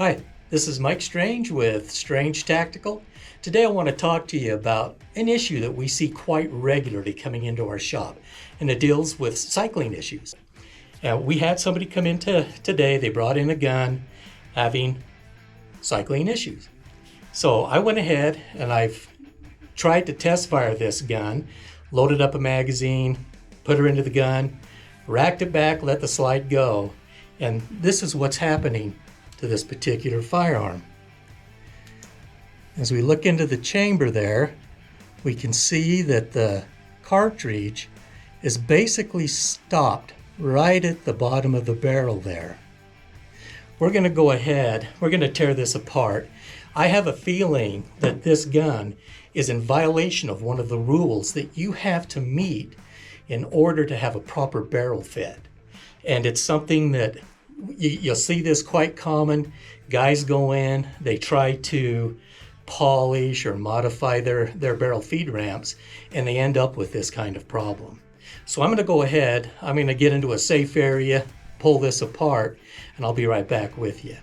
Hi, this is Mike Strange with Strange Tactical. Today I want to talk to you about an issue that we see quite regularly coming into our shop, and it deals with cycling issues. We had somebody come in today, they brought in a gun having cycling issues. So I went ahead and I've tried to test fire this gun, loaded up a magazine, put her into the gun, racked it back, let the slide go, and this is what's happening to this particular firearm. As we look into the chamber there, we can see that the cartridge is basically stopped right at the bottom of the barrel there. We're going to go ahead, we're going to tear this apart. I have a feeling that this gun is in violation of one of the rules that you have to meet in order to have a proper barrel fit. And it's something that you'll see this quite common. Guys go in, they try to polish or modify their barrel feed ramps, and they end up with this kind of problem. So I'm going to go ahead, I'm going to get into a safe area, pull this apart, and I'll be right back with you.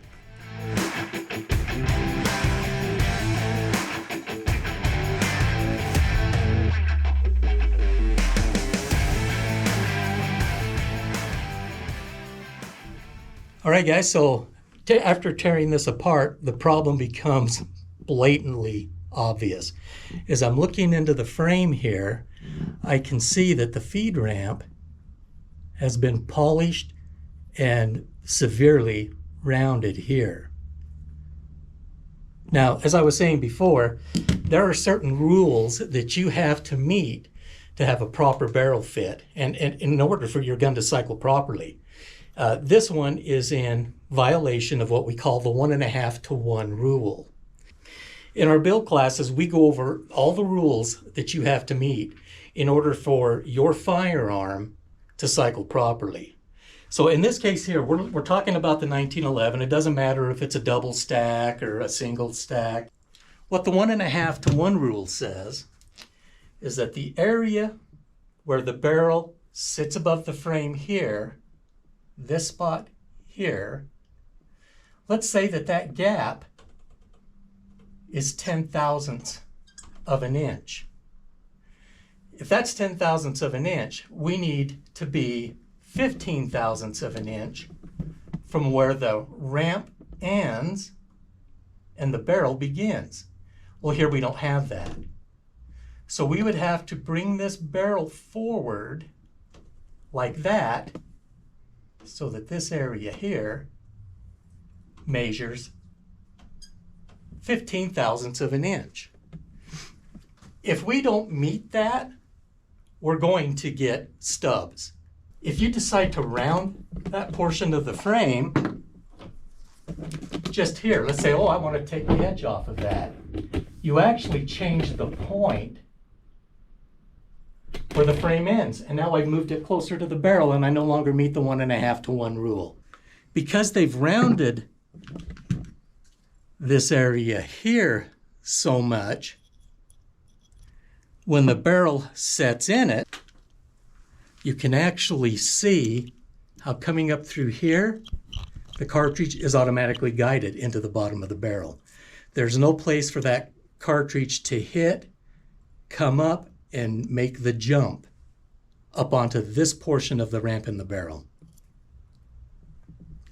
All right, guys, so after tearing this apart, the problem becomes blatantly obvious. As I'm looking into the frame here, I can see that the feed ramp has been polished and severely rounded here. Now, as I was saying before, there are certain rules that you have to meet to have a proper barrel fit and in order for your gun to cycle properly. This one is in violation of what we call the 1.5 to 1 rule. In our build classes, we go over all the rules that you have to meet in order for your firearm to cycle properly. So in this case here, we're talking about the 1911. It doesn't matter if it's a double stack or a single stack. What the 1.5 to 1 rule says is that the area where the barrel sits above the frame here, this spot here, let's say that gap is 10 thousandths of an inch. If that's 10 thousandths of an inch, we need to be 15 thousandths of an inch from where the ramp ends and the barrel begins. Well, here we don't have that. So we would have to bring this barrel forward like that, so that this area here measures 15 thousandths of an inch. If we don't meet that, we're going to get stubs. If you decide to round that portion of the frame, just here, let's say, oh, I want to take the edge off of that. You actually change the point where the frame ends. And now I've moved it closer to the barrel and I no longer meet the 1.5 to 1 rule. Because they've rounded this area here so much, when the barrel sets in it, you can actually see how coming up through here, the cartridge is automatically guided into the bottom of the barrel. There's no place for that cartridge to hit, come up, and make the jump up onto this portion of the ramp in the barrel.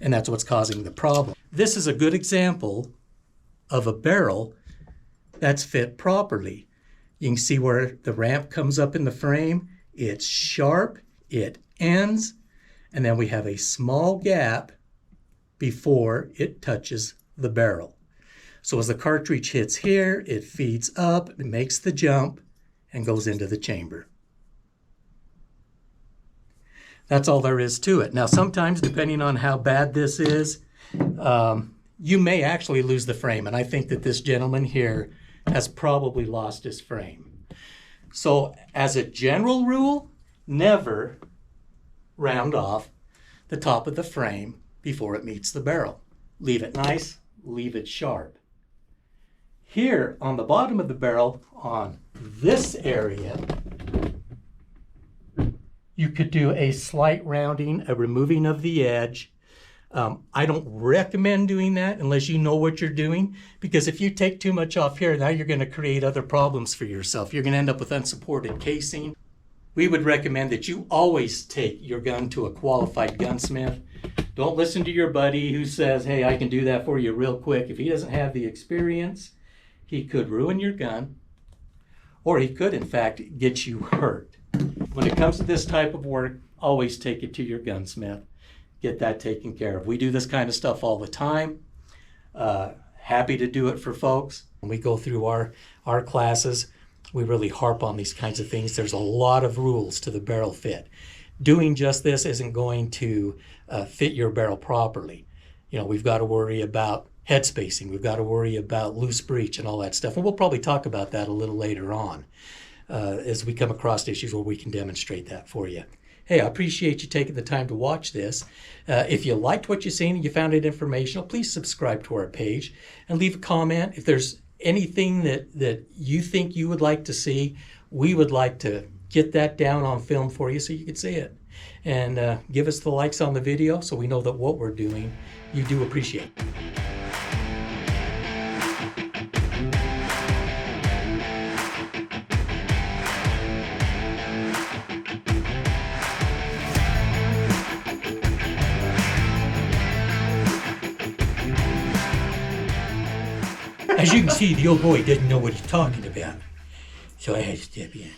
And that's what's causing the problem. This is a good example of a barrel that's fit properly. You can see where the ramp comes up in the frame, it's sharp, it ends, and then we have a small gap before it touches the barrel. So as the cartridge hits here, it feeds up, it makes the jump, and goes into the chamber. That's all there is to it. Now, sometimes, depending on how bad this is, you may actually lose the frame. And I think that this gentleman here has probably lost his frame. So, as a general rule, never round off the top of the frame before it meets the barrel. Leave it nice, leave it sharp. Here on the bottom of the barrel, on this area, you could do a slight rounding, a removing of the edge, I don't recommend doing that unless you know what you're doing, because if you take too much off here, now you're going to create other problems for yourself. You're going to end up with unsupported casing. We would recommend that you always take your gun to a qualified gunsmith. Don't listen to your buddy who says, hey, I can do that for you real quick. If he doesn't have the experience, he could ruin your gun, or he could, in fact, get you hurt. When it comes to this type of work, always take it to your gunsmith. Get that taken care of. We do this kind of stuff all the time. Happy to do it for folks. When we go through our classes, we really harp on these kinds of things. There's a lot of rules to the barrel fit. Doing just this isn't going to fit your barrel properly. You know, we've got to worry about head spacing. We've got to worry about loose breech and all that stuff. And we'll probably talk about that a little later on as we come across issues where we can demonstrate that for you. Hey, I appreciate you taking the time to watch this. If you liked what you've seen and you found it informational, please subscribe to our page and leave a comment. If there's anything that you think you would like to see, we would like to get that down on film for you so you can see it. And give us the likes on the video so we know that what we're doing, you do appreciate. As you can see, the old boy didn't know what he's talking about, so I had to step in.